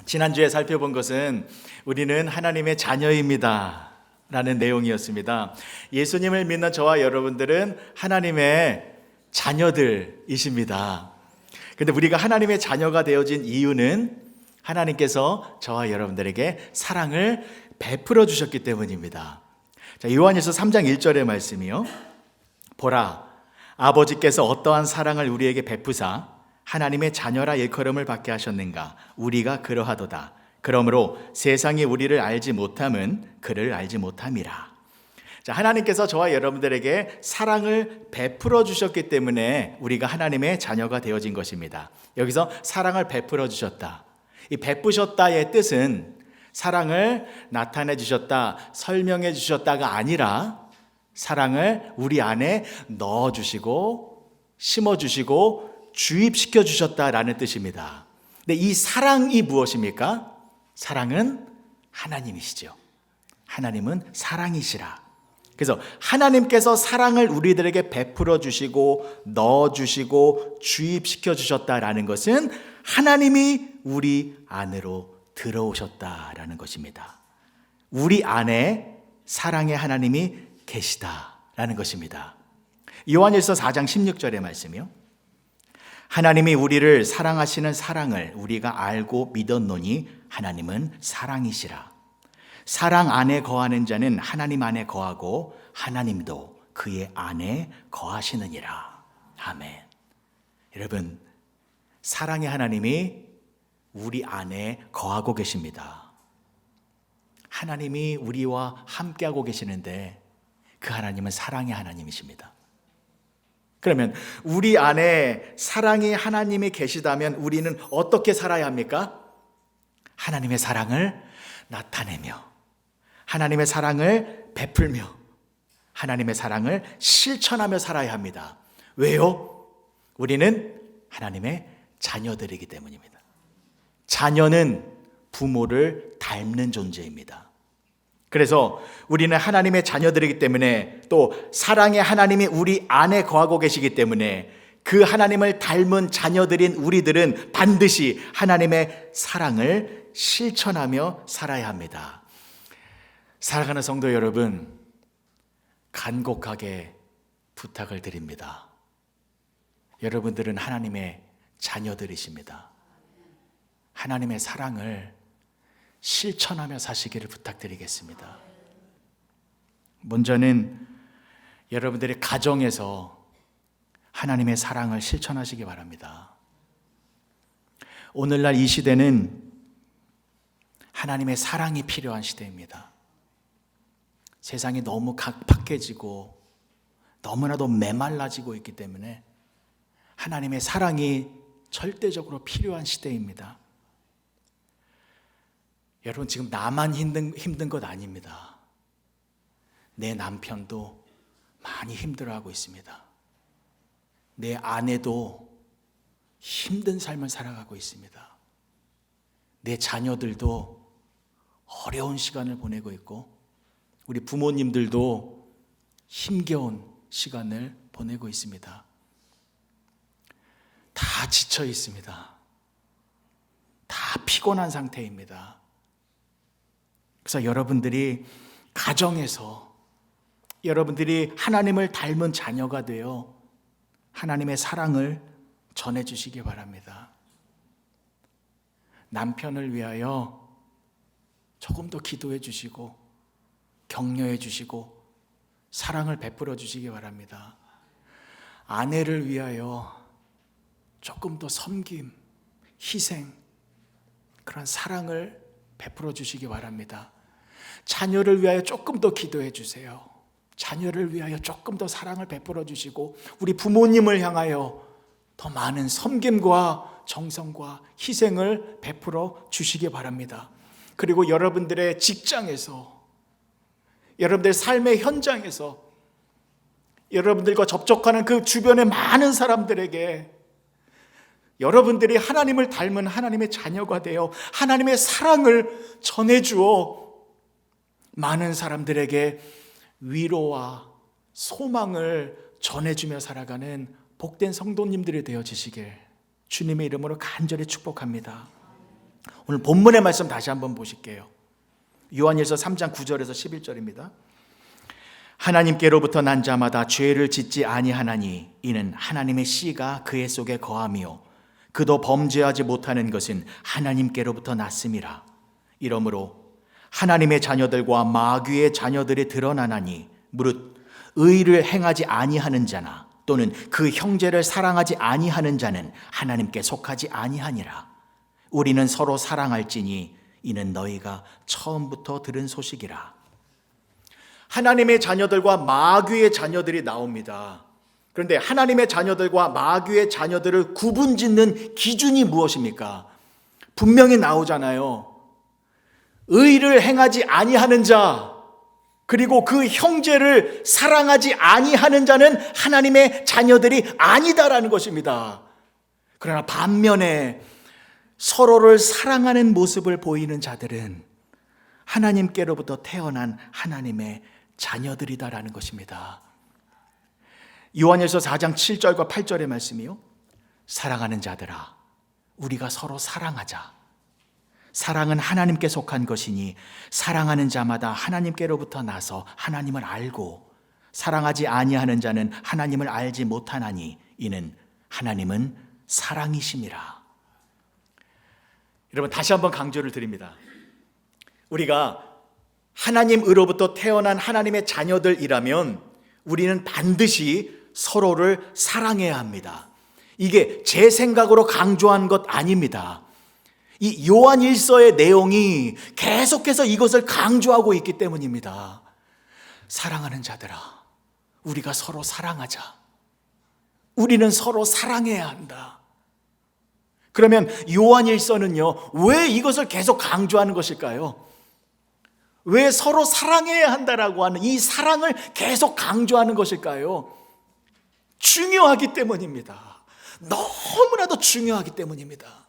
지난주에 살펴본 것은 우리는 하나님의 자녀입니다 라는 내용이었습니다. 예수님을 믿는 저와 여러분들은 하나님의 자녀들이십니다. 그런데 우리가 하나님의 자녀가 되어진 이유는 하나님께서 저와 여러분들에게 사랑을 베풀어 주셨기 때문입니다. 자, 요한일서 3장 1절의 말씀이요. 보라, 아버지께서 어떠한 사랑을 우리에게 베푸사 하나님의 자녀라 일컬음을 받게 하셨는가. 우리가 그러하도다. 그러므로 세상이 우리를 알지 못함은 그를 알지 못함이라. 자, 하나님께서 저와 여러분들에게 사랑을 베풀어 주셨기 때문에 우리가 하나님의 자녀가 되어진 것입니다. 여기서 사랑을 베풀어 주셨다. 이 베푸셨다의 뜻은 사랑을 나타내 주셨다, 설명해 주셨다가 아니라 사랑을 우리 안에 넣어 주시고 심어 주시고 주입시켜 주셨다라는 뜻입니다. 근데 이 사랑이 무엇입니까? 사랑은 하나님이시죠. 하나님은 사랑이시라. 그래서 하나님께서 사랑을 우리들에게 베풀어 주시고 넣어 주시고 주입시켜 주셨다라는 것은 하나님이 우리 안으로 들어오셨다라는 것입니다. 우리 안에 사랑의 하나님이 계시다라는 것입니다. 요한일서 4장 16절의 말씀이요. 하나님이 우리를 사랑하시는 사랑을 우리가 알고 믿었노니 하나님은 사랑이시라. 사랑 안에 거하는 자는 하나님 안에 거하고 하나님도 그의 안에 거하시느니라. 아멘. 여러분, 사랑의 하나님이 우리 안에 거하고 계십니다. 하나님이 우리와 함께하고 계시는데 그 하나님은 사랑의 하나님이십니다. 그러면 우리 안에 사랑의 하나님이 계시다면 우리는 어떻게 살아야 합니까? 하나님의 사랑을 나타내며 하나님의 사랑을 베풀며 하나님의 사랑을 실천하며 살아야 합니다. 왜요? 우리는 하나님의 자녀들이기 때문입니다. 자녀는 부모를 닮는 존재입니다. 그래서 우리는 하나님의 자녀들이기 때문에 또 사랑의 하나님이 우리 안에 거하고 계시기 때문에 그 하나님을 닮은 자녀들인 우리들은 반드시 하나님의 사랑을 실천하며 살아야 합니다. 사랑하는 성도 여러분, 간곡하게 부탁을 드립니다. 여러분들은 하나님의 자녀들이십니다. 하나님의 사랑을 실천하며 사시기를 부탁드리겠습니다. 먼저는 여러분들의 가정에서 하나님의 사랑을 실천하시기 바랍니다. 오늘날 이 시대는 하나님의 사랑이 필요한 시대입니다. 세상이 너무 각박해지고 너무나도 메말라지고 있기 때문에 하나님의 사랑이 절대적으로 필요한 시대입니다. 여러분, 지금 나만 힘든 것 아닙니다. 내 남편도 많이 힘들어하고 있습니다. 내 아내도 힘든 삶을 살아가고 있습니다. 내 자녀들도 어려운 시간을 보내고 있고 우리 부모님들도 힘겨운 시간을 보내고 있습니다. 다 지쳐 있습니다. 다 피곤한 상태입니다. 그래서 여러분들이 가정에서 여러분들이 하나님을 닮은 자녀가 되어 하나님의 사랑을 전해주시기 바랍니다. 남편을 위하여 조금 더 기도해 주시고 격려해 주시고 사랑을 베풀어 주시기 바랍니다. 아내를 위하여 조금 더 섬김, 희생, 그런 사랑을 베풀어 주시기 바랍니다. 자녀를 위하여 조금 더 기도해 주세요. 자녀를 위하여 조금 더 사랑을 베풀어 주시고 우리 부모님을 향하여 더 많은 섬김과 정성과 희생을 베풀어 주시기 바랍니다. 그리고 여러분들의 직장에서, 여러분들의 삶의 현장에서, 여러분들과 접촉하는 그 주변의 많은 사람들에게 여러분들이 하나님을 닮은 하나님의 자녀가 되어 하나님의 사랑을 전해주어 많은 사람들에게 위로와 소망을 전해주며 살아가는 복된 성도님들이 되어지시길 주님의 이름으로 간절히 축복합니다. 오늘 본문의 말씀 다시 한번 보실게요. 요한일서 3장 9절에서 11절입니다. 하나님께로부터 난 자마다 죄를 짓지 아니하나니 이는 하나님의 씨가 그의 속에 거하며 그도 범죄하지 못하는 것은 하나님께로부터 났음이라. 이러므로 하나님의 자녀들과 마귀의 자녀들이 드러나나니 무릇 의를 행하지 아니하는 자나 또는 그 형제를 사랑하지 아니하는 자는 하나님께 속하지 아니하니라. 우리는 서로 사랑할지니 이는 너희가 처음부터 들은 소식이라. 하나님의 자녀들과 마귀의 자녀들이 나옵니다. 그런데 하나님의 자녀들과 마귀의 자녀들을 구분짓는 기준이 무엇입니까? 분명히 나오잖아요. 의를 행하지 아니하는 자, 그리고 그 형제를 사랑하지 아니하는 자는 하나님의 자녀들이 아니다라는 것입니다. 그러나 반면에 서로를 사랑하는 모습을 보이는 자들은 하나님께로부터 태어난 하나님의 자녀들이다라는 것입니다. 요한일서 4장 7절과 8절의 말씀이요. 사랑하는 자들아, 우리가 서로 사랑하자. 사랑은 하나님께 속한 것이니 사랑하는 자마다 하나님께로부터 나서 하나님을 알고 사랑하지 아니하는 자는 하나님을 알지 못하나니 이는 하나님은 사랑이심이라. 여러분, 다시 한번 강조를 드립니다. 우리가 하나님으로부터 태어난 하나님의 자녀들이라면 우리는 반드시 서로를 사랑해야 합니다. 이게 제 생각으로 강조한 것 아닙니다. 이 요한일서의 내용이 계속해서 이것을 강조하고 있기 때문입니다. 사랑하는 자들아, 우리가 서로 사랑하자. 우리는 서로 사랑해야 한다. 그러면 요한일서는요, 왜 이것을 계속 강조하는 것일까요? 왜 서로 사랑해야 한다라고 하는 이 사랑을 계속 강조하는 것일까요? 중요하기 때문입니다. 너무나도 중요하기 때문입니다.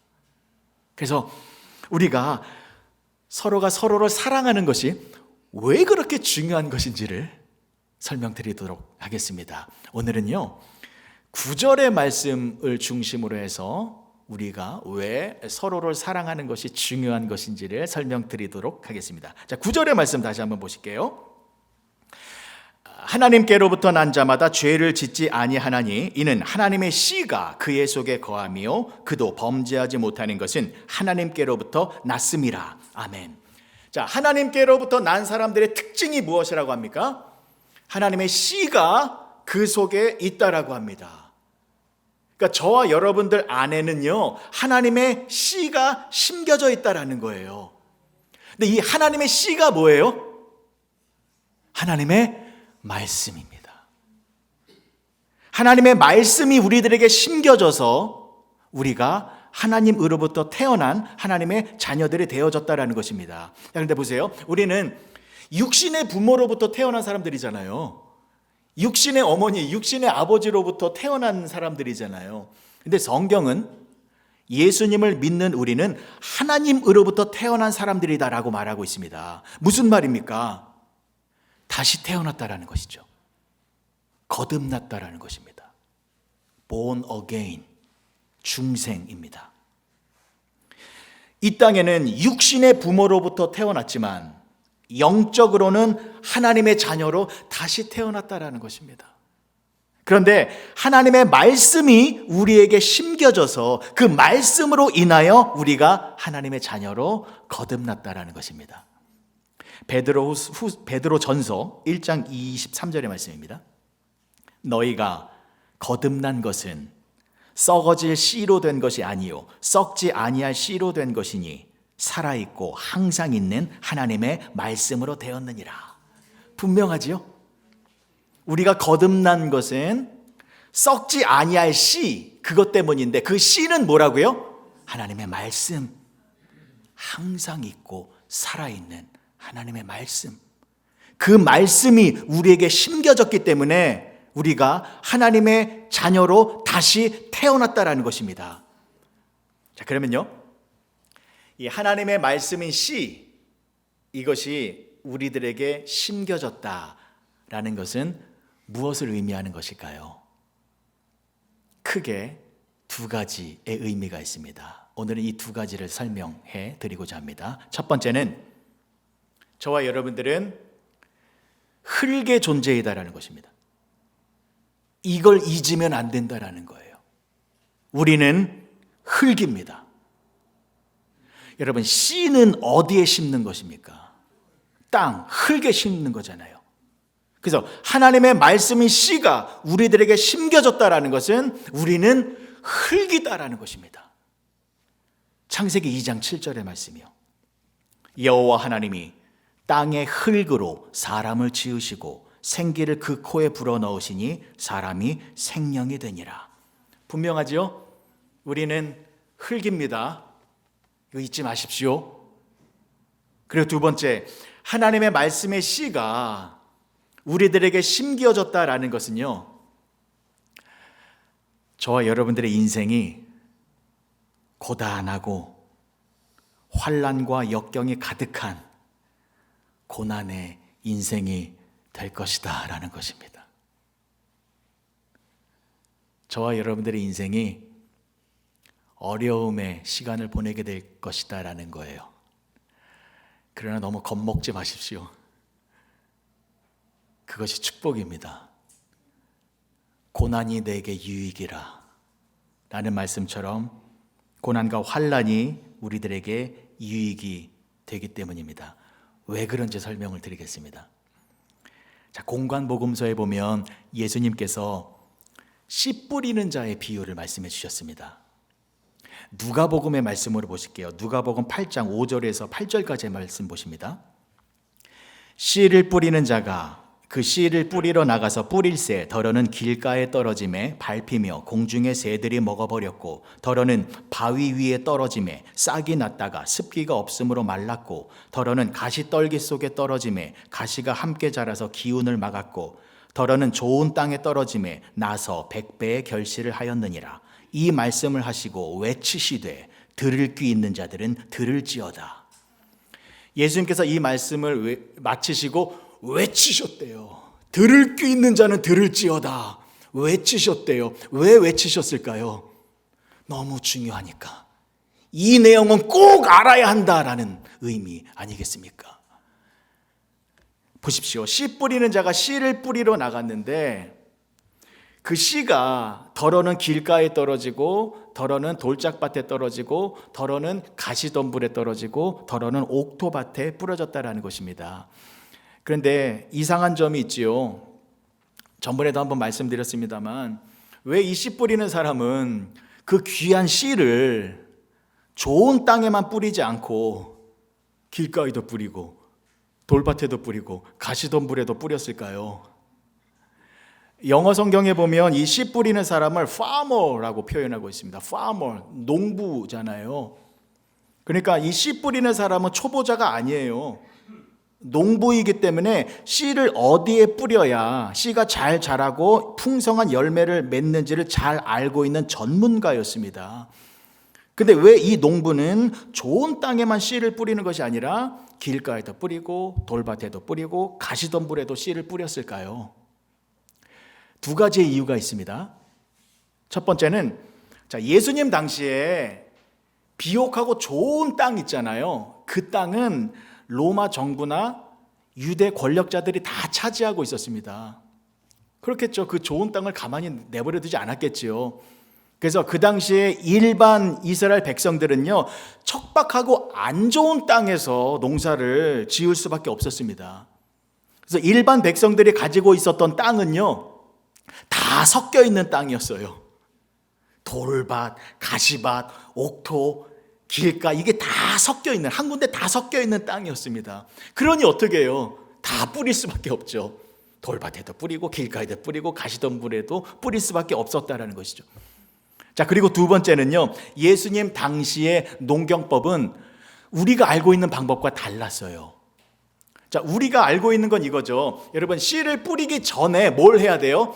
그래서 우리가 서로가 서로를 사랑하는 것이 왜 그렇게 중요한 것인지를 설명드리도록 하겠습니다. 오늘은요, 9절의 말씀을 중심으로 해서 우리가 왜 서로를 사랑하는 것이 중요한 것인지를 설명드리도록 하겠습니다. 자, 9절의 말씀 다시 한번 보실게요. 하나님께로부터 난 자마다 죄를 짓지 아니하나니 이는 하나님의 씨가 그의 속에 거하며 그도 범죄하지 못하는 것은 하나님께로부터 났음이라. 아멘. 자, 하나님께로부터 난 사람들의 특징이 무엇이라고 합니까? 하나님의 씨가 그 속에 있다라고 합니다. 그러니까 저와 여러분들 안에는요, 하나님의 씨가 심겨져 있다라는 거예요. 근데 이 하나님의 씨가 뭐예요? 하나님의 말씀입니다. 하나님의 말씀이 우리들에게 심겨져서 우리가 하나님으로부터 태어난 하나님의 자녀들이 되어졌다라는 것입니다. 그런데 보세요. 우리는 육신의 부모로부터 태어난 사람들이잖아요. 육신의 어머니, 육신의 아버지로부터 태어난 사람들이잖아요. 근데 성경은 예수님을 믿는 우리는 하나님으로부터 태어난 사람들이다라고 말하고 있습니다. 무슨 말입니까? 다시 태어났다라는 것이죠. 거듭났다라는 것입니다. Born again, 중생입니다. 이 땅에는 육신의 부모로부터 태어났지만 영적으로는 하나님의 자녀로 다시 태어났다라는 것입니다. 그런데 하나님의 말씀이 우리에게 심겨져서 그 말씀으로 인하여 우리가 하나님의 자녀로 거듭났다라는 것입니다. 베드로 전서 1장 23절의 말씀입니다. 너희가 거듭난 것은 썩어질 씨로 된 것이 아니요 썩지 아니할 씨로 된 것이니 살아있고 항상 있는 하나님의 말씀으로 되었느니라. 분명하지요? 우리가 거듭난 것은 썩지 아니할 씨, 그것 때문인데 그 씨는 뭐라고요? 하나님의 말씀. 항상 있고 살아있는 하나님의 말씀. 그 말씀이 우리에게 심겨졌기 때문에 우리가 하나님의 자녀로 다시 태어났다라는 것입니다. 자, 그러면요, 이 하나님의 말씀인 씨, 이것이 우리들에게 심겨졌다라는 것은 무엇을 의미하는 것일까요? 크게 두 가지의 의미가 있습니다. 오늘은 이 두 가지를 설명해 드리고자 합니다. 첫 번째는 저와 여러분들은 흙의 존재이다라는 것입니다. 이걸 잊으면 안 된다라는 거예요. 우리는 흙입니다. 여러분, 씨는 어디에 심는 것입니까? 땅, 흙에 심는 거잖아요. 그래서 하나님의 말씀인 씨가 우리들에게 심겨졌다라는 것은 우리는 흙이다라는 것입니다. 창세기 2장 7절의 말씀이요. 여호와 하나님이 땅의 흙으로 사람을 지으시고 생기를 그 코에 불어넣으시니 사람이 생명이 되니라. 분명하지요? 우리는 흙입니다. 이거 잊지 마십시오. 그리고 두 번째, 하나님의 말씀의 씨가 우리들에게 심겨졌다라는 것은요, 저와 여러분들의 인생이 고단하고 환난과 역경이 가득한 고난의 인생이 될 것이다 라는 것입니다. 저와 여러분들의 인생이 어려움의 시간을 보내게 될 것이다 라는 거예요. 그러나 너무 겁먹지 마십시오. 그것이 축복입니다. 고난이 내게 유익이라 라는 말씀처럼 고난과 환난이 우리들에게 유익이 되기 때문입니다. 왜 그런지 설명을 드리겠습니다. 자, 공관복음서에 보면 예수님께서 씨 뿌리는 자의 비유를 말씀해 주셨습니다. 누가복음의 말씀으로 보실게요. 누가복음 8장 5절에서 8절까지의 말씀 보십니다. 씨를 뿌리는 자가 그 씨를 뿌리러 나가서 뿌릴새 더러는 길가에 떨어짐에 밟히며 공중의 새들이 먹어버렸고 더러는 바위 위에 떨어짐에 싹이 났다가 습기가 없으므로 말랐고 더러는 가시떨기 속에 떨어짐에 가시가 함께 자라서 기운을 막았고 더러는 좋은 땅에 떨어짐에 나서 100배의 결실을 하였느니라. 이 말씀을 하시고 외치시되 들을 귀 있는 자들은 들을지어다. 예수님께서 이 말씀을 마치시고 외치셨대요. 들을 귀 있는 자는 들을지어다. 외치셨대요. 왜 외치셨을까요? 너무 중요하니까. 이 내용은 꼭 알아야 한다라는 의미 아니겠습니까? 보십시오. 씨 뿌리는 자가 씨를 뿌리러 나갔는데 그 씨가 더러는 길가에 떨어지고 더러는 돌짝밭에 떨어지고 더러는 가시덤불에 떨어지고 더러는 옥토밭에 뿌려졌다라는 것입니다. 그런데 이상한 점이 있지요. 전번에도 한번 말씀드렸습니다만 왜 이 씨 뿌리는 사람은 그 귀한 씨를 좋은 땅에만 뿌리지 않고 길가에도 뿌리고 돌밭에도 뿌리고 가시덤불에도 뿌렸을까요? 영어 성경에 보면 이 씨 뿌리는 사람을 farmer라고 표현하고 있습니다. farmer, 농부잖아요. 그러니까 이 씨 뿌리는 사람은 초보자가 아니에요. 농부이기 때문에 씨를 어디에 뿌려야 씨가 잘 자라고 풍성한 열매를 맺는지를 잘 알고 있는 전문가였습니다. 근데 왜 이 농부는 좋은 땅에만 씨를 뿌리는 것이 아니라 길가에도 뿌리고 돌밭에도 뿌리고 가시덤불에도 씨를 뿌렸을까요? 두 가지의 이유가 있습니다. 첫 번째는 예수님 당시에 비옥하고 좋은 땅 있잖아요. 그 땅은 로마 정부나 유대 권력자들이 다 차지하고 있었습니다. 그렇겠죠. 그 좋은 땅을 가만히 내버려 두지 않았겠지요. 그래서 그 당시에 일반 이스라엘 백성들은요, 척박하고 안 좋은 땅에서 농사를 지을 수밖에 없었습니다. 그래서 일반 백성들이 가지고 있었던 땅은요, 다 섞여 있는 땅이었어요. 돌밭, 가시밭, 옥토, 길가, 이게 다 섞여 있는, 한 군데 다 섞여 있는 땅이었습니다. 그러니 어떻게 해요? 다 뿌릴 수밖에 없죠. 돌밭에도 뿌리고 길가에도 뿌리고 가시덤불에도 뿌릴 수밖에 없었다라는 것이죠. 자, 그리고 두 번째는요, 예수님 당시의 농경법은 우리가 알고 있는 방법과 달랐어요. 자, 우리가 알고 있는 건 이거죠. 여러분, 씨를 뿌리기 전에 뭘 해야 돼요?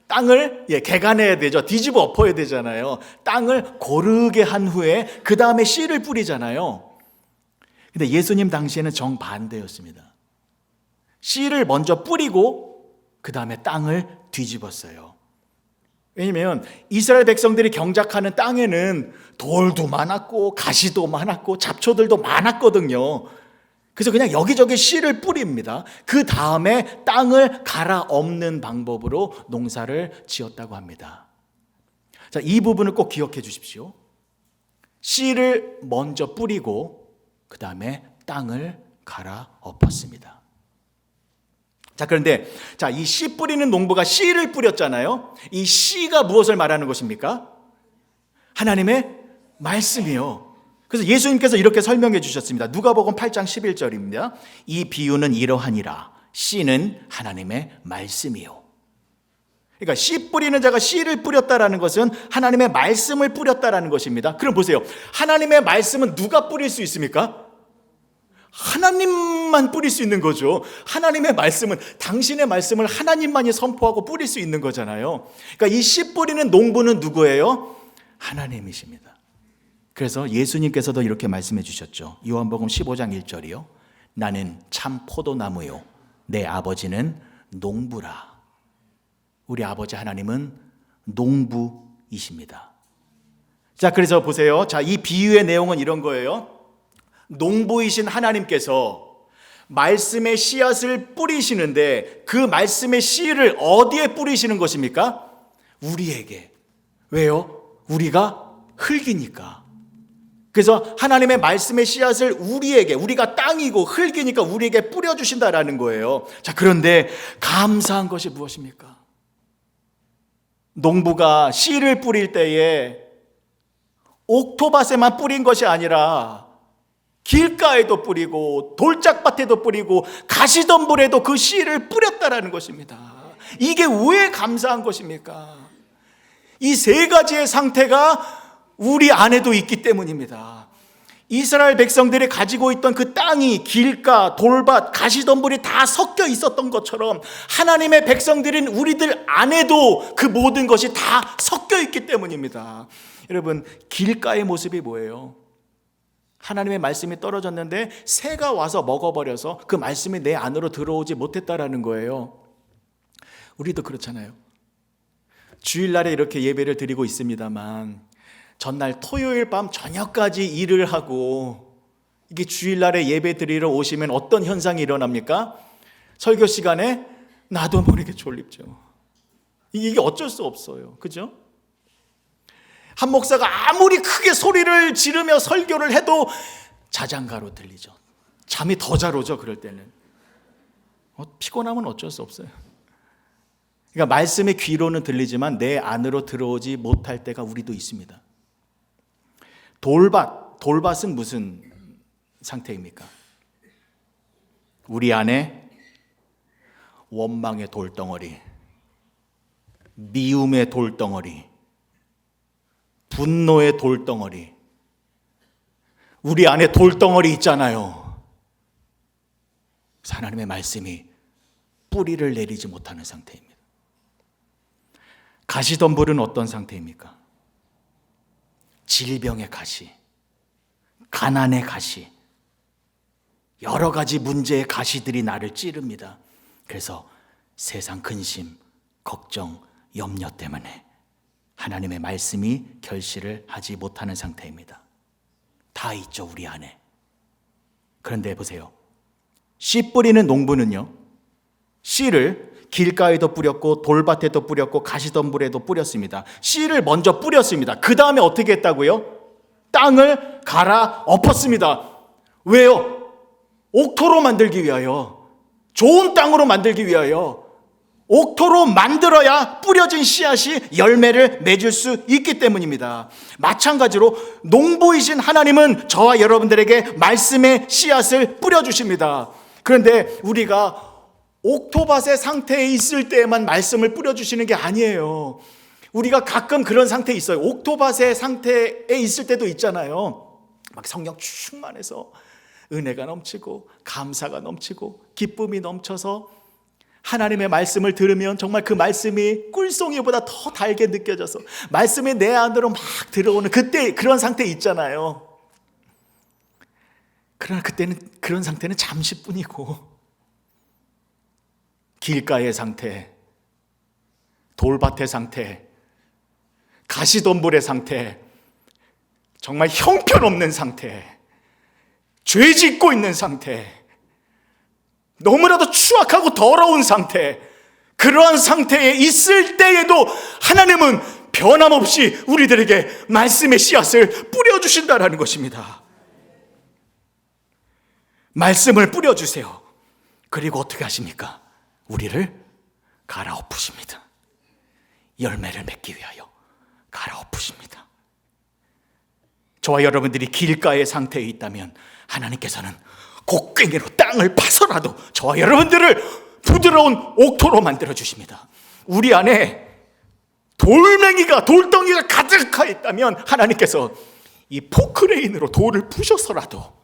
땅을 개간해야 되죠. 뒤집어 엎어야 되잖아요. 땅을 고르게 한 후에 그 다음에 씨를 뿌리잖아요. 근데 예수님 당시에는 정반대였습니다. 씨를 먼저 뿌리고 그 다음에 땅을 뒤집었어요. 왜냐하면 이스라엘 백성들이 경작하는 땅에는 돌도 많았고 가시도 많았고 잡초들도 많았거든요. 그래서 그냥 여기저기 씨를 뿌립니다. 그 다음에 땅을 갈아엎는 방법으로 농사를 지었다고 합니다. 자, 이 부분을 꼭 기억해 주십시오. 씨를 먼저 뿌리고 그 다음에 땅을 갈아엎었습니다. 자, 그런데 이 씨 뿌리는 농부가 씨를 뿌렸잖아요. 이 씨가 무엇을 말하는 것입니까? 하나님의 말씀이요. 그래서 예수님께서 이렇게 설명해 주셨습니다. 누가복음 8장 11절입니다. 이 비유는 이러하니라. 씨는 하나님의 말씀이요. 그러니까 씨 뿌리는 자가 씨를 뿌렸다라는 것은 하나님의 말씀을 뿌렸다라는 것입니다. 그럼 보세요. 하나님의 말씀은 누가 뿌릴 수 있습니까? 하나님만 뿌릴 수 있는 거죠. 하나님의 말씀은, 당신의 말씀을 하나님만이 선포하고 뿌릴 수 있는 거잖아요. 그러니까 이 씨 뿌리는 농부는 누구예요? 하나님이십니다. 그래서 예수님께서도 이렇게 말씀해 주셨죠. 요한복음 15장 1절이요. 나는 참 포도나무요 내 아버지는 농부라. 우리 아버지 하나님은 농부이십니다. 자, 그래서 보세요. 자, 이 비유의 내용은 이런 거예요. 농부이신 하나님께서 말씀의 씨앗을 뿌리시는데 그 말씀의 씨를 어디에 뿌리시는 것입니까? 우리에게. 왜요? 우리가 흙이니까. 그래서 하나님의 말씀의 씨앗을 우리에게, 우리가 땅이고 흙이니까 우리에게 뿌려주신다라는 거예요. 자, 그런데 감사한 것이 무엇입니까? 농부가 씨를 뿌릴 때에 옥토밭에만 뿌린 것이 아니라 길가에도 뿌리고 돌짝밭에도 뿌리고 가시덤불에도 그 씨를 뿌렸다라는 것입니다. 이게 왜 감사한 것입니까? 이 세 가지의 상태가 우리 안에도 있기 때문입니다. 이스라엘 백성들이 가지고 있던 그 땅이 길가, 돌밭, 가시덤불이 다 섞여 있었던 것처럼 하나님의 백성들인 우리들 안에도 그 모든 것이 다 섞여 있기 때문입니다. 여러분, 길가의 모습이 뭐예요? 하나님의 말씀이 떨어졌는데 새가 와서 먹어버려서 그 말씀이 내 안으로 들어오지 못했다라는 거예요. 우리도 그렇잖아요. 주일날에 이렇게 예배를 드리고 있습니다만 전날 토요일 밤 저녁까지 일을 하고 이게 주일날에 예배 드리러 오시면 어떤 현상이 일어납니까? 설교 시간에 나도 모르게 졸립죠. 이게 어쩔 수 없어요. 그죠? 한 목사가 아무리 크게 소리를 지르며 설교를 해도 자장가로 들리죠. 잠이 더 잘 오죠. 그럴 때는 피곤하면 어쩔 수 없어요. 그러니까 말씀의 귀로는 들리지만 내 안으로 들어오지 못할 때가 우리도 있습니다. 돌밭은 무슨 상태입니까? 우리 안에 원망의 돌덩어리, 미움의 돌덩어리, 분노의 돌덩어리, 우리 안에 돌덩어리 있잖아요. 하나님의 말씀이 뿌리를 내리지 못하는 상태입니다. 가시덤불은 어떤 상태입니까? 질병의 가시, 가난의 가시, 여러 가지 문제의 가시들이 나를 찌릅니다. 그래서 세상 근심, 걱정, 염려 때문에 하나님의 말씀이 결실을 하지 못하는 상태입니다. 다 있죠, 우리 안에. 그런데 보세요. 씨 뿌리는 농부는요, 씨를 길가에도 뿌렸고 돌밭에도 뿌렸고 가시덤불에도 뿌렸습니다. 씨를 먼저 뿌렸습니다. 그 다음에 어떻게 했다고요? 땅을 갈아엎었습니다. 왜요? 옥토로 만들기 위하여, 좋은 땅으로 만들기 위하여. 옥토로 만들어야 뿌려진 씨앗이 열매를 맺을 수 있기 때문입니다. 마찬가지로 농부이신 하나님은 저와 여러분들에게 말씀의 씨앗을 뿌려주십니다. 그런데 우리가 옥토밭의 상태에 있을 때에만 말씀을 뿌려주시는 게 아니에요. 우리가 가끔 그런 상태에 있어요. 옥토밭의 상태에 있을 때도 있잖아요. 막 성령 충만해서 은혜가 넘치고 감사가 넘치고 기쁨이 넘쳐서 하나님의 말씀을 들으면 정말 그 말씀이 꿀송이보다 더 달게 느껴져서 말씀이 내 안으로 막 들어오는 그때 그런 상태 있잖아요. 그러나 그때는 그런 상태는 잠시뿐이고 길가의 상태, 돌밭의 상태, 가시덤불의 상태, 정말 형편없는 상태, 죄 짓고 있는 상태, 너무나도 추악하고 더러운 상태, 그러한 상태에 있을 때에도 하나님은 변함없이 우리들에게 말씀의 씨앗을 뿌려주신다라는 것입니다. 말씀을 뿌려주세요. 그리고 어떻게 하십니까? 우리를 갈아엎으십니다. 열매를 맺기 위하여 갈아엎으십니다. 저와 여러분들이 길가의 상태에 있다면 하나님께서는 곡괭이로 땅을 파서라도 저와 여러분들을 부드러운 옥토로 만들어 주십니다. 우리 안에 돌덩이가 가득하 있다면 하나님께서 이 포크레인으로 돌을 부셔서라도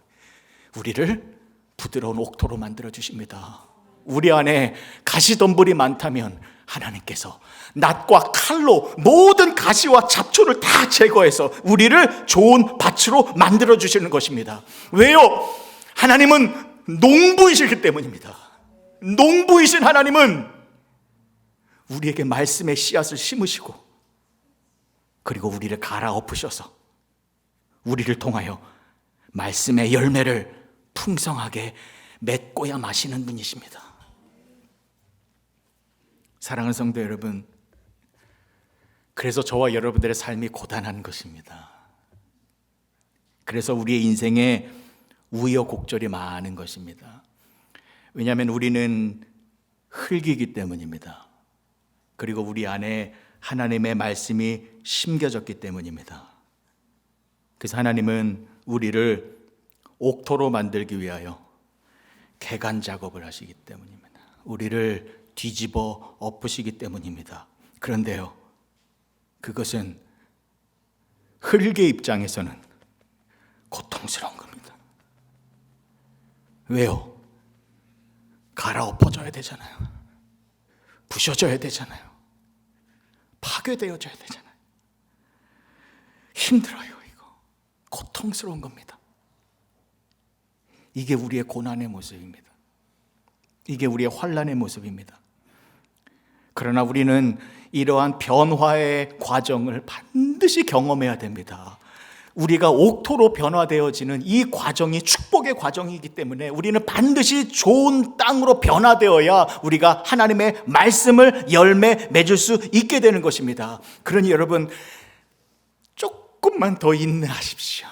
우리를 부드러운 옥토로 만들어 주십니다. 우리 안에 가시덤불이 많다면 하나님께서 낫과 칼로 모든 가시와 잡초를 다 제거해서 우리를 좋은 밭으로 만들어 주시는 것입니다. 왜요? 하나님은 농부이시기 때문입니다. 농부이신 하나님은 우리에게 말씀의 씨앗을 심으시고 그리고 우리를 갈아엎으셔서 우리를 통하여 말씀의 열매를 풍성하게 맺고야 마시는 분이십니다. 사랑하는 성도 여러분, 그래서 저와 여러분들의 삶이 고단한 것입니다. 그래서 우리의 인생에 우여곡절이 많은 것입니다. 왜냐하면 우리는 흙이기 때문입니다. 그리고 우리 안에 하나님의 말씀이 심겨졌기 때문입니다. 그래서 하나님은 우리를 옥토로 만들기 위하여 개간 작업을 하시기 때문입니다. 우리를 뒤집어 엎으시기 때문입니다. 그런데요, 그것은 흙의 입장에서는 고통스러운 겁니다. 왜요? 갈아엎어져야 되잖아요. 부셔져야 되잖아요. 파괴되어져야 되잖아요. 힘들어요. 이거 고통스러운 겁니다. 이게 우리의 고난의 모습입니다. 이게 우리의 환난의 모습입니다. 그러나 우리는 이러한 변화의 과정을 반드시 경험해야 됩니다. 우리가 옥토로 변화되어지는 이 과정이 축복의 과정이기 때문에 우리는 반드시 좋은 땅으로 변화되어야 우리가 하나님의 말씀을 열매 맺을 수 있게 되는 것입니다. 그러니 여러분, 조금만 더 인내하십시오.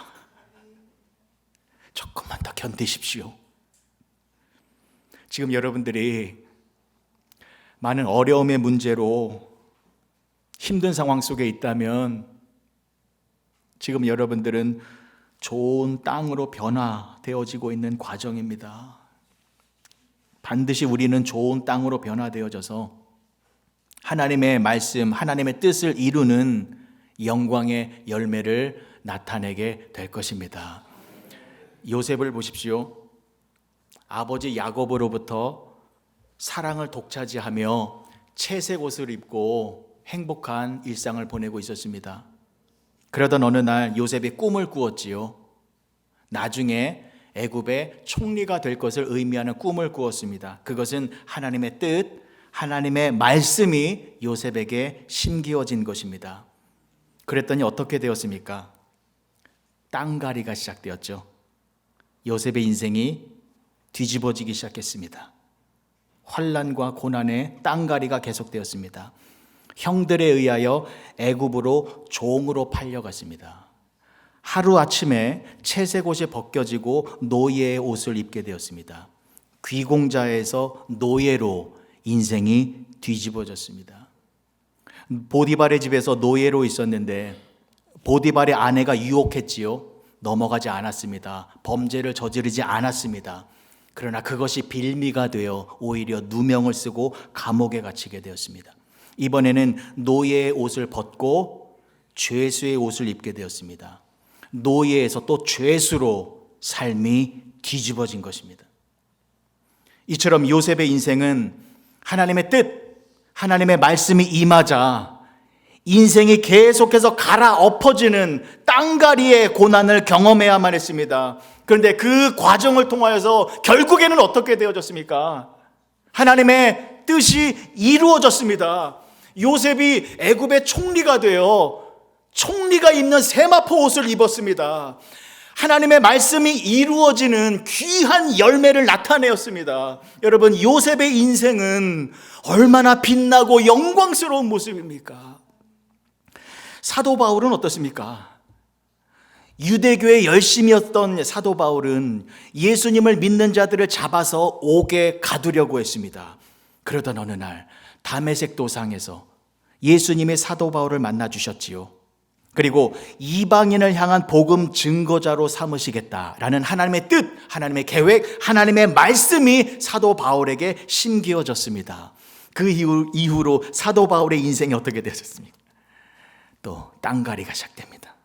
조금만 더 견디십시오. 지금 여러분들이 많은 어려움의 문제로 힘든 상황 속에 있다면 지금 여러분들은 좋은 땅으로 변화되어지고 있는 과정입니다. 반드시 우리는 좋은 땅으로 변화되어져서 하나님의 말씀, 하나님의 뜻을 이루는 영광의 열매를 나타내게 될 것입니다. 요셉을 보십시오. 아버지 야곱으로부터 사랑을 독차지하며 채색 옷을 입고 행복한 일상을 보내고 있었습니다. 그러던 어느 날 요셉이 꿈을 꾸었지요. 나중에 애굽의 총리가 될 것을 의미하는 꿈을 꾸었습니다. 그것은 하나님의 뜻, 하나님의 말씀이 요셉에게 심기어진 것입니다. 그랬더니 어떻게 되었습니까? 땅갈이가 시작되었죠. 요셉의 인생이 뒤집어지기 시작했습니다. 환난과 고난의 땅갈이가 계속되었습니다. 형들에 의하여 애굽으로 종으로 팔려갔습니다. 하루아침에 채색 옷이 벗겨지고 노예의 옷을 입게 되었습니다. 귀공자에서 노예로 인생이 뒤집어졌습니다. 보디발의 집에서 노예로 있었는데 보디발의 아내가 유혹했지요. 넘어가지 않았습니다. 범죄를 저지르지 않았습니다. 그러나 그것이 빌미가 되어 오히려 누명을 쓰고 감옥에 갇히게 되었습니다. 이번에는 노예의 옷을 벗고 죄수의 옷을 입게 되었습니다. 노예에서 또 죄수로 삶이 뒤집어진 것입니다. 이처럼 요셉의 인생은 하나님의 뜻, 하나님의 말씀이 임하자 인생이 계속해서 갈아엎어지는 땅갈이의 고난을 경험해야만 했습니다. 그런데 그 과정을 통하여서 결국에는 어떻게 되어졌습니까? 하나님의 뜻이 이루어졌습니다. 요셉이 애굽의 총리가 되어 총리가 입는 세마포 옷을 입었습니다. 하나님의 말씀이 이루어지는 귀한 열매를 나타내었습니다. 여러분, 요셉의 인생은 얼마나 빛나고 영광스러운 모습입니까? 사도 바울은 어떻습니까? 유대교에 열심이었던 사도 바울은 예수님을 믿는 자들을 잡아서 옥에 가두려고 했습니다. 그러던 어느 날 다메섹 도상에서 예수님의 사도 바울을 만나 주셨지요. 그리고 이방인을 향한 복음 증거자로 삼으시겠다라는 하나님의 뜻, 하나님의 계획, 하나님의 말씀이 사도 바울에게 심기어졌습니다. 그 이후로 사도 바울의 인생이 어떻게 되셨습니까? 또 땅가리가 시작됩니다.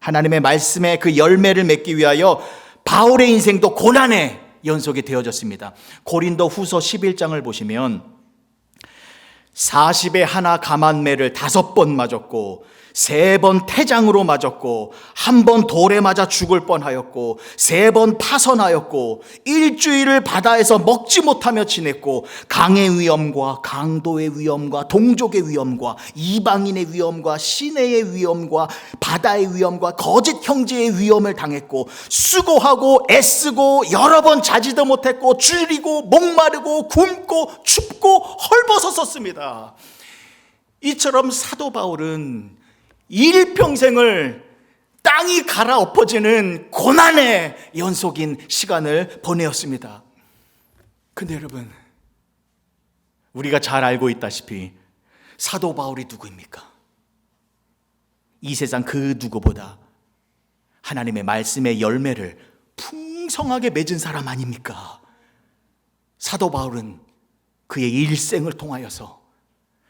하나님의 말씀의 그 열매를 맺기 위하여 바울의 인생도 고난의 연속이 되어졌습니다. 고린도 후서 11장을 보시면 40에 하나 감한매를 5번 맞았고 3번 태장으로 맞았고 1번 돌에 맞아 죽을 뻔하였고 3번 파선하였고 일주일을 바다에서 먹지 못하며 지냈고 강의 위험과 강도의 위험과 동족의 위험과 이방인의 위험과 시내의 위험과 바다의 위험과 거짓 형제의 위험을 당했고 수고하고 애쓰고 여러 번 자지도 못했고 줄이고 목마르고 굶고 춥고 헐벗었었습니다. 이처럼 사도 바울은 일평생을 땅이 갈아엎어지는 고난의 연속인 시간을 보내었습니다. 근데 여러분, 우리가 잘 알고 있다시피 사도 바울이 누구입니까? 이 세상 그 누구보다 하나님의 말씀의 열매를 풍성하게 맺은 사람 아닙니까? 사도 바울은 그의 일생을 통하여서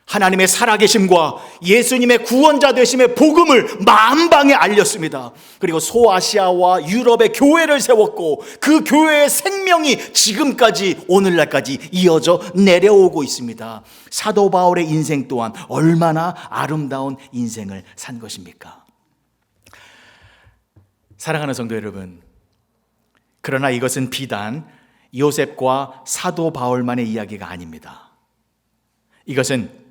하나님의 살아계심과 예수님의 구원자 되심의 복음을 만방에 알렸습니다. 그리고 소아시아와 유럽의 교회를 세웠고 그 교회의 생명이 지금까지 오늘날까지 이어져 내려오고 있습니다. 사도 바울의 인생 또한 얼마나 아름다운 인생을 산 것입니까? 사랑하는 성도 여러분, 그러나 이것은 비단 요셉과 사도 바울만의 이야기가 아닙니다. 이것은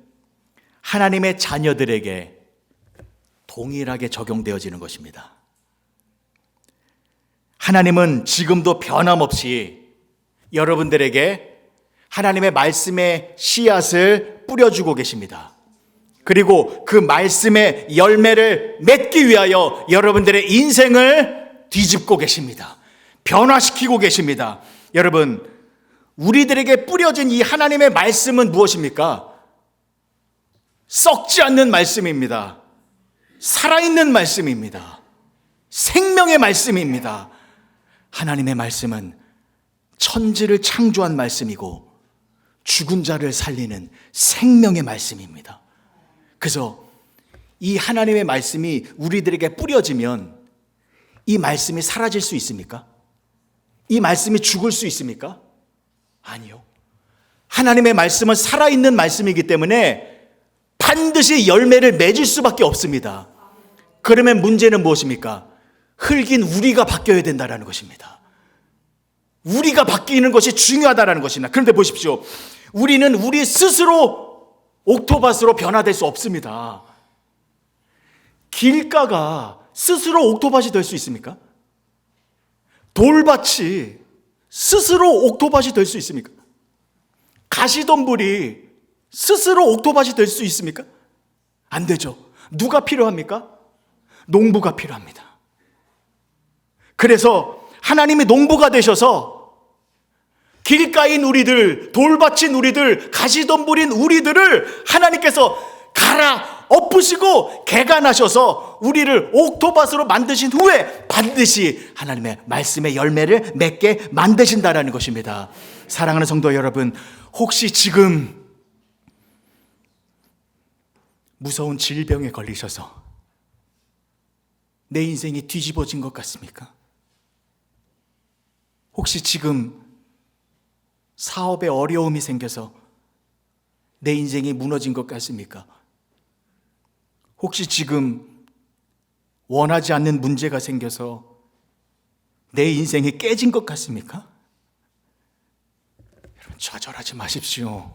하나님의 자녀들에게 동일하게 적용되어지는 것입니다. 하나님은 지금도 변함없이 여러분들에게 하나님의 말씀의 씨앗을 뿌려주고 계십니다. 그리고 그 말씀의 열매를 맺기 위하여 여러분들의 인생을 뒤집고 계십니다. 변화시키고 계십니다. 여러분, 우리들에게 뿌려진 이 하나님의 말씀은 무엇입니까? 썩지 않는 말씀입니다. 살아있는 말씀입니다. 생명의 말씀입니다. 하나님의 말씀은 천지를 창조한 말씀이고 죽은 자를 살리는 생명의 말씀입니다. 그래서 이 하나님의 말씀이 우리들에게 뿌려지면 이 말씀이 사라질 수 있습니까? 이 말씀이 죽을 수 있습니까? 아니요. 하나님의 말씀은 살아있는 말씀이기 때문에 반드시 열매를 맺을 수밖에 없습니다. 그러면 문제는 무엇입니까? 흙인 우리가 바뀌어야 된다는 것입니다. 우리가 바뀌는 것이 중요하다는 것입니다. 그런데 보십시오. 우리는 우리 스스로 옥토밭으로 변화될 수 없습니다. 길가가 스스로 옥토밭이 될 수 있습니까? 돌밭이 스스로 옥토밭이 될 수 있습니까? 가시덤불이 스스로 옥토밭이 될 수 있습니까? 안 되죠. 누가 필요합니까? 농부가 필요합니다. 그래서 하나님이 농부가 되셔서 길가인 우리들, 돌밭인 우리들, 가시덤불인 우리들을 하나님께서 갈아 엎으시고 개간하셔서 우리를 옥토밭으로 만드신 후에 반드시 하나님의 말씀의 열매를 맺게 만드신다라는 것입니다. 사랑하는 성도 여러분, 혹시 지금 무서운 질병에 걸리셔서 내 인생이 뒤집어진 것 같습니까? 혹시 지금 사업에 어려움이 생겨서 내 인생이 무너진 것 같습니까? 혹시 지금 원하지 않는 문제가 생겨서 내 인생이 깨진 것 같습니까? 여러분, 좌절하지 마십시오.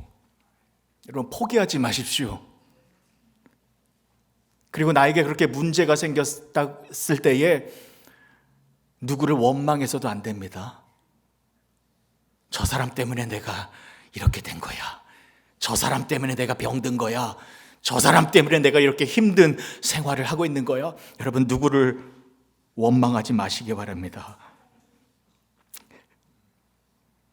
여러분, 포기하지 마십시오. 그리고 나에게 그렇게 문제가 생겼을 때에 누구를 원망해서도 안 됩니다. 저 사람 때문에 내가 이렇게 된 거야. 저 사람 때문에 내가 병든 거야. 저 사람 때문에 내가 이렇게 힘든 생활을 하고 있는 거야. 여러분, 누구를 원망하지 마시기 바랍니다.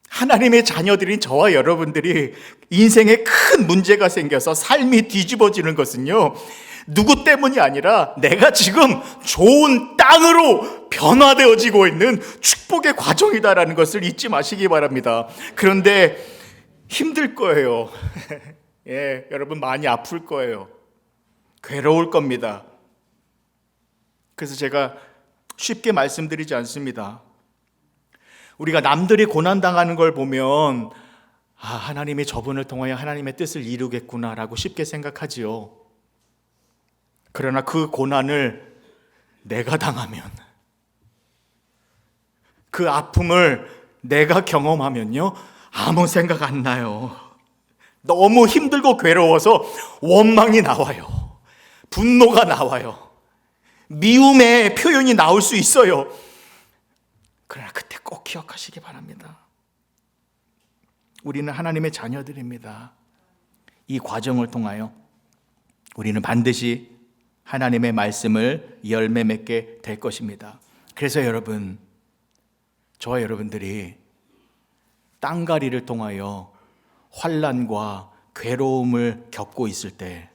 하나님의 자녀들인 저와 여러분들이 인생에 큰 문제가 생겨서 삶이 뒤집어지는 것은요, 누구 때문이 아니라 내가 지금 좋은 땅으로 변화되어지고 있는 축복의 과정이다라는 것을 잊지 마시기 바랍니다. 그런데 힘들 거예요. 예, 여러분 많이 아플 거예요. 괴로울 겁니다. 그래서 제가 쉽게 말씀드리지 않습니다. 우리가 남들이 고난당하는 걸 보면 하나님이 저분을 통하여 하나님의 뜻을 이루겠구나라고 쉽게 생각하지요. 그러나 그 고난을 내가 당하면, 그 아픔을 내가 경험하면요, 아무 생각 안 나요. 너무 힘들고 괴로워서 원망이 나와요. 분노가 나와요. 미움의 표현이 나올 수 있어요. 그러나 그때 꼭 기억하시기 바랍니다. 우리는 하나님의 자녀들입니다. 이 과정을 통하여 우리는 반드시 하나님의 말씀을 열매 맺게 될 것입니다. 그래서 여러분, 저와 여러분들이 땅가리를 통하여 환난과 괴로움을 겪고 있을 때,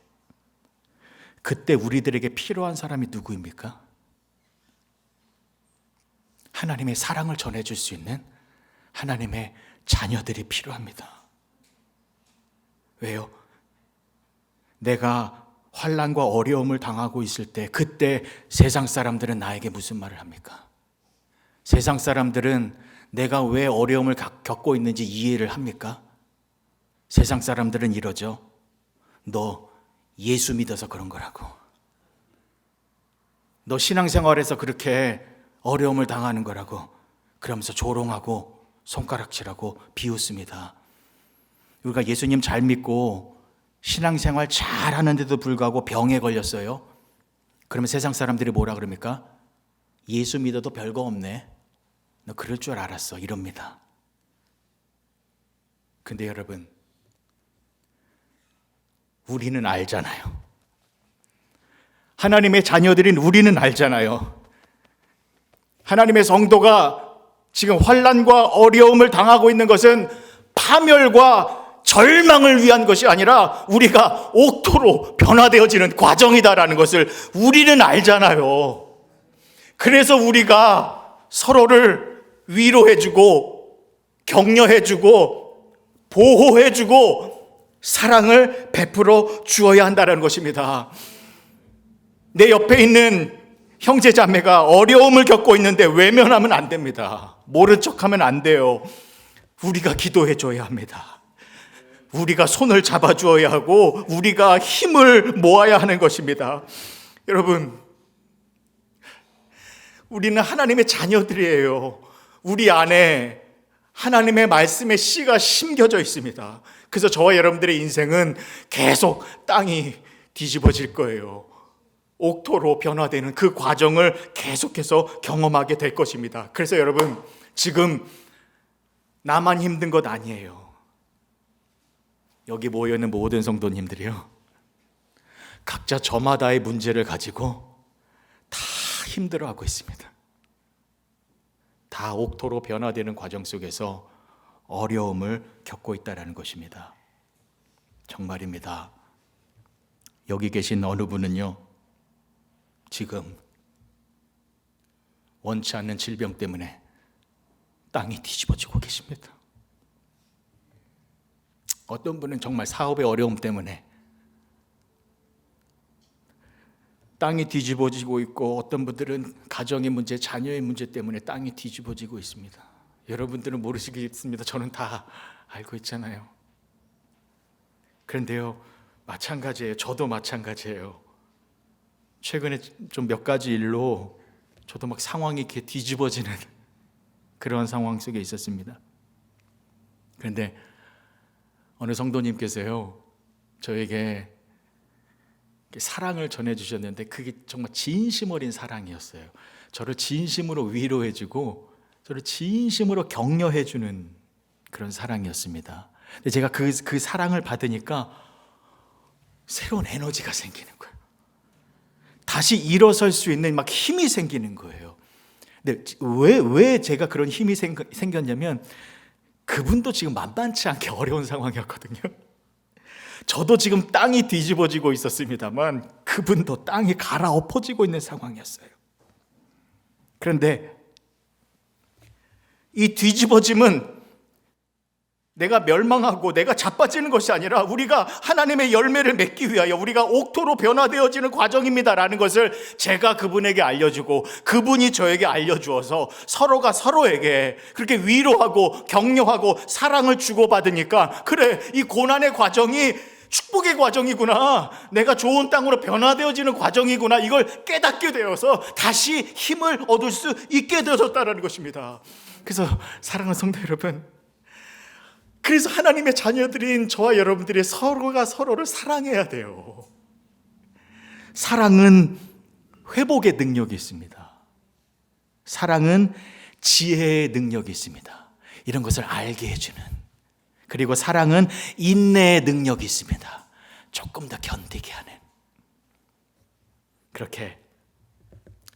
그때 우리들에게 필요한 사람이 누구입니까? 하나님의 사랑을 전해줄 수 있는 하나님의 자녀들이 필요합니다. 왜요? 내가 환난과 어려움을 당하고 있을 때, 그때 세상 사람들은 나에게 무슨 말을 합니까? 세상 사람들은 내가 왜 어려움을 겪고 있는지 이해를 합니까? 세상 사람들은 이러죠. 너 예수 믿어서 그런 거라고. 너 신앙생활에서 그렇게 어려움을 당하는 거라고. 그러면서 조롱하고 손가락질하고 비웃습니다. 우리가 예수님 잘 믿고 신앙생활 잘 하는데도 불구하고 병에 걸렸어요. 그러면 세상 사람들이 뭐라 그럽니까? 예수 믿어도 별거 없네. 너 그럴 줄 알았어. 이럽니다. 근데 여러분, 우리는 알잖아요. 하나님의 자녀들인 우리는 알잖아요. 하나님의 성도가 지금 환난과 어려움을 당하고 있는 것은 파멸과 절망을 위한 것이 아니라 우리가 옥토로 변화되어지는 과정이다라는 것을 우리는 알잖아요. 그래서 우리가 서로를 위로해주고 격려해주고 보호해주고 사랑을 베풀어 주어야 한다는 것입니다. 내 옆에 있는 형제 자매가 어려움을 겪고 있는데 외면하면 안 됩니다. 모른 척하면 안 돼요. 우리가 기도해 줘야 합니다. 우리가 손을 잡아 주어야 하고 우리가 힘을 모아야 하는 것입니다. 여러분, 우리는 하나님의 자녀들이에요. 우리 안에 하나님의 말씀의 씨가 심겨져 있습니다. 그래서 저와 여러분들의 인생은 계속 땅이 뒤집어질 거예요. 옥토로 변화되는 그 과정을 계속해서 경험하게 될 것입니다. 그래서 여러분, 지금 나만 힘든 것 아니에요. 여기 모여있는 모든 성도님들이요, 각자 저마다의 문제를 가지고 다 힘들어하고 있습니다. 다 옥토로 변화되는 과정 속에서 어려움을 겪고 있다는 것입니다. 정말입니다. 여기 계신 어느 분은요, 지금 원치 않는 질병 때문에 땅이 뒤집어지고 계십니다. 어떤 분은 정말 사업의 어려움 때문에 땅이 뒤집어지고 있고, 어떤 분들은 가정의 문제, 자녀의 문제 때문에 땅이 뒤집어지고 있습니다. 여러분들은 모르시겠습니다. 저는 다 알고 있잖아요. 그런데요, 마찬가지예요. 저도 마찬가지예요. 최근에 좀 몇 가지 일로 저도 막 상황이 이렇게 뒤집어지는 그런 상황 속에 있었습니다. 그런데 어느 성도님께서요, 저에게 사랑을 전해주셨는데 그게 정말 진심 어린 사랑이었어요. 저를 진심으로 위로해주고 저를 진심으로 격려해주는 그런 사랑이었습니다. 근데 제가 그 사랑을 받으니까 새로운 에너지가 생기는 거예요. 다시 일어설 수 있는 막 힘이 생기는 거예요. 근데 왜 제가 그런 힘이 생겼냐면 그분도 지금 만만치 않게 어려운 상황이었거든요. 저도 지금 땅이 뒤집어지고 있었습니다만 그분도 땅이 갈아엎어지고 있는 상황이었어요. 그런데 이 뒤집어짐은 내가 멸망하고 내가 자빠지는 것이 아니라 우리가 하나님의 열매를 맺기 위하여 우리가 옥토로 변화되어지는 과정입니다라는 것을 제가 그분에게 알려주고 그분이 저에게 알려주어서 서로가 서로에게 그렇게 위로하고 격려하고 사랑을 주고받으니까 그래, 이 고난의 과정이 축복의 과정이구나, 내가 좋은 땅으로 변화되어지는 과정이구나, 이걸 깨닫게 되어서 다시 힘을 얻을 수 있게 되어졌다는 것입니다. 그래서 사랑하는 성도 여러분, 그래서 하나님의 자녀들인 저와 여러분들이 서로가 서로를 사랑해야 돼요. 사랑은 회복의 능력이 있습니다. 사랑은 지혜의 능력이 있습니다. 이런 것을 알게 해주는. 그리고 사랑은 인내의 능력이 있습니다. 조금 더 견디게 하는. 그렇게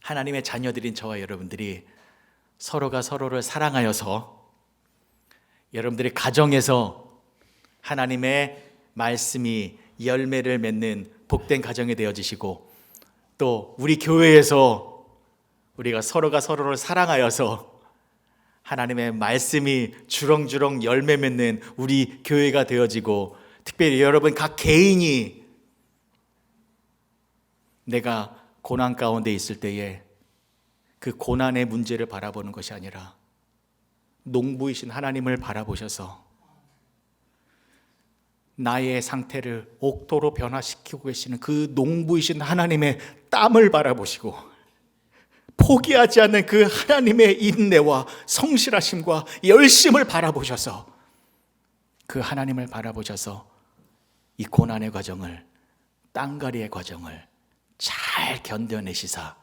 하나님의 자녀들인 저와 여러분들이 서로가 서로를 사랑하여서 여러분들의 가정에서 하나님의 말씀이 열매를 맺는 복된 가정이 되어지시고, 또 우리 교회에서 우리가 서로가 서로를 사랑하여서 하나님의 말씀이 주렁주렁 열매 맺는 우리 교회가 되어지고, 특별히 여러분 각 개인이 내가 고난 가운데 있을 때에 그 고난의 문제를 바라보는 것이 아니라 농부이신 하나님을 바라보셔서 나의 상태를 옥토로 변화시키고 계시는 그 농부이신 하나님의 땀을 바라보시고 포기하지 않는 그 하나님의 인내와 성실하심과 열심을 바라보셔서 그 하나님을 바라보셔서 이 고난의 과정을, 땅갈이의 과정을 잘 견뎌내시사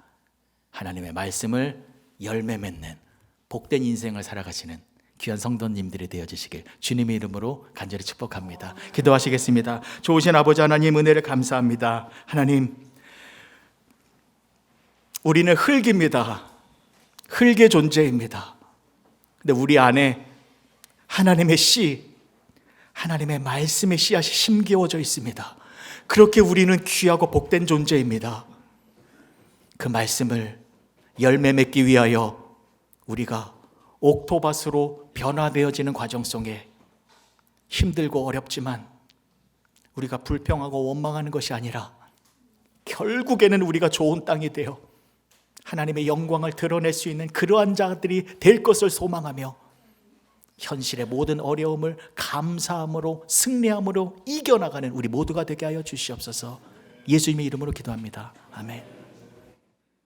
하나님의 말씀을 열매 맺는 복된 인생을 살아가시는 귀한 성도님들이 되어주시길 주님의 이름으로 간절히 축복합니다. 기도하시겠습니다. 좋으신 아버지 하나님, 은혜를 감사합니다. 하나님, 우리는 흙입니다. 흙의 존재입니다. 근데 우리 안에 하나님의 씨, 하나님의 말씀의 씨앗이 심겨져 있습니다. 그렇게 우리는 귀하고 복된 존재입니다. 그 말씀을 열매 맺기 위하여 우리가 옥토밭으로 변화되어지는 과정 속에 힘들고 어렵지만 우리가 불평하고 원망하는 것이 아니라 결국에는 우리가 좋은 땅이 되어 하나님의 영광을 드러낼 수 있는 그러한 자들이 될 것을 소망하며 현실의 모든 어려움을 감사함으로, 승리함으로 이겨나가는 우리 모두가 되게 하여 주시옵소서. 예수님의 이름으로 기도합니다. 아멘.